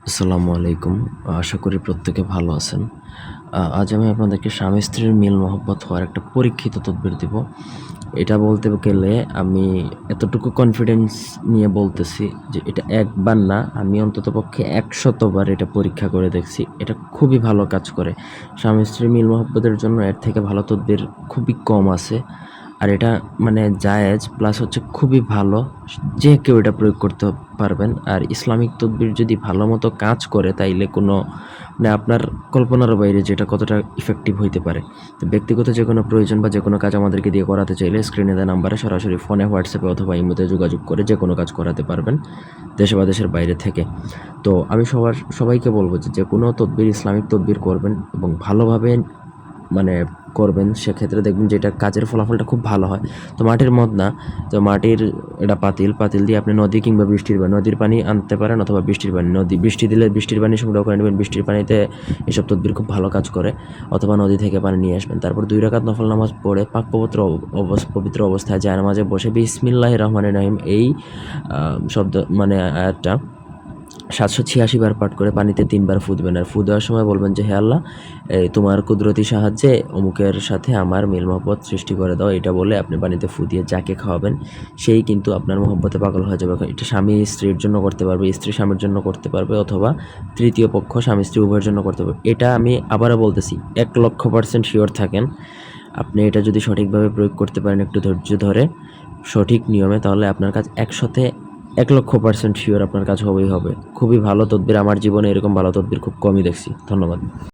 আসসালামু আলাইকুম। আশা করি প্রত্যেকে ভালো আছেন। আজ আমি আপনাদেরকে স্বামী-স্ত্রীর মিল মহব্বত হওয়ার একটা পরীক্ষিত তদবির দিব। এটা বলতে গেলে আমি এতটুকু কনফিডেন্স নিয়ে বলতেছি যে এটা একবার না, আমি অন্ততপক্ষে ১০০ বার এটা পরীক্ষা করে দেখছি। এটা খুবই ভালো কাজ করে। স্বামী-স্ত্রীর মিল মহব্বতের জন্য এর থেকে ভালো তদবির খুবই কম আছে। আর এটা মানে জায়েজ প্লাস হচ্ছে খুবই ভালো। যে কেউ এটা প্রয়োগ করতে পারবেন। আর ইসলামিক তদবির যদি ভালোমতো কাজ করে তাইলে কোনো মানে আপনার কল্পনার বাইরে যে এটা কতটা ইফেক্টিভ হইতে পারে। তো ব্যক্তিগত যেকোনো প্রয়োজন বা যেকোনো কাজ আমাদেরকে দিয়ে করাতে চাইলে স্ক্রিনে দেওয়া নাম্বারে সরাসরি ফোনে, হোয়াটসঅ্যাপে অথবা ইমোতে যোগাযোগ করে যেকোনো কাজ করাতে পারবেন দেশে বা দেশের বাইরে থেকে। তো আমি সবাইকে বলব যে যেকোনো তদবির ইসলামিক তদবির করবেন এবং ভালোভাবে মানে করবেন, সেক্ষেত্রে দেখবেন যে এটা কাজের ফলাফলটা খুব ভালো হয়। তো মাটির মদ না, তো মাটির এটা পাতিল দিয়ে আপনি নদী কিংবা নদীর পানি আনতে পারেন অথবা বৃষ্টির পানি। বৃষ্টি দিলে বৃষ্টির পানি সংগ্রহ করে নেবেন, বৃষ্টির পানিতে এসব তদবির খুব ভালো কাজ করে। অথবা নদী থেকে পানি নিয়ে আসবেন। তারপর ২ রাকাত নফল নামাজ পড়ে পবিত্র অবস্থায় জায়নামাজে বসে বিসমিল্লাহির রহমানির রহিম এই শব্দ মানে আয়াতটা ৭৮৬ বার পাঠ করে পানিতে ৩ বার ফু দিবেন। আর ফু দেওয়ার সময় বলবেন যে, হে আল্লাহ, তোমার কুদরতি সাহায্যে অমুকের সাথে আমার মিল মহব্বত সৃষ্টি করে দাও। এটা বলে আপনি পানিতে ফু দিয়ে যাকে খাওয়াবেন সেই কিন্তু আপনার মহব্বতে পাগল হয়ে যাবে। এটা স্বামী স্ত্রীর জন্য করতে পারবে, স্ত্রী স্বামীর জন্য করতে পারবে অথবা তৃতীয় পক্ষ স্বামী স্ত্রী উভয়ের জন্য করতে পারবে। এটা আমি আবারও বলতেছি ১,০০,০০০% শিওর থাকেন। আপনি এটা যদি সঠিকভাবে প্রয়োগ করতে পারেন একটু ধৈর্য ধরে, সঠিক নিয়মে, তাহলে আপনার কাজ ১,০০,০০০% শিওর আপনার কাজ হবেই হবে। খুবই ভালো তদবির। আমার জীবনে এরকম ভালো তদবির খুব কমই দেখছি। ধন্যবাদ।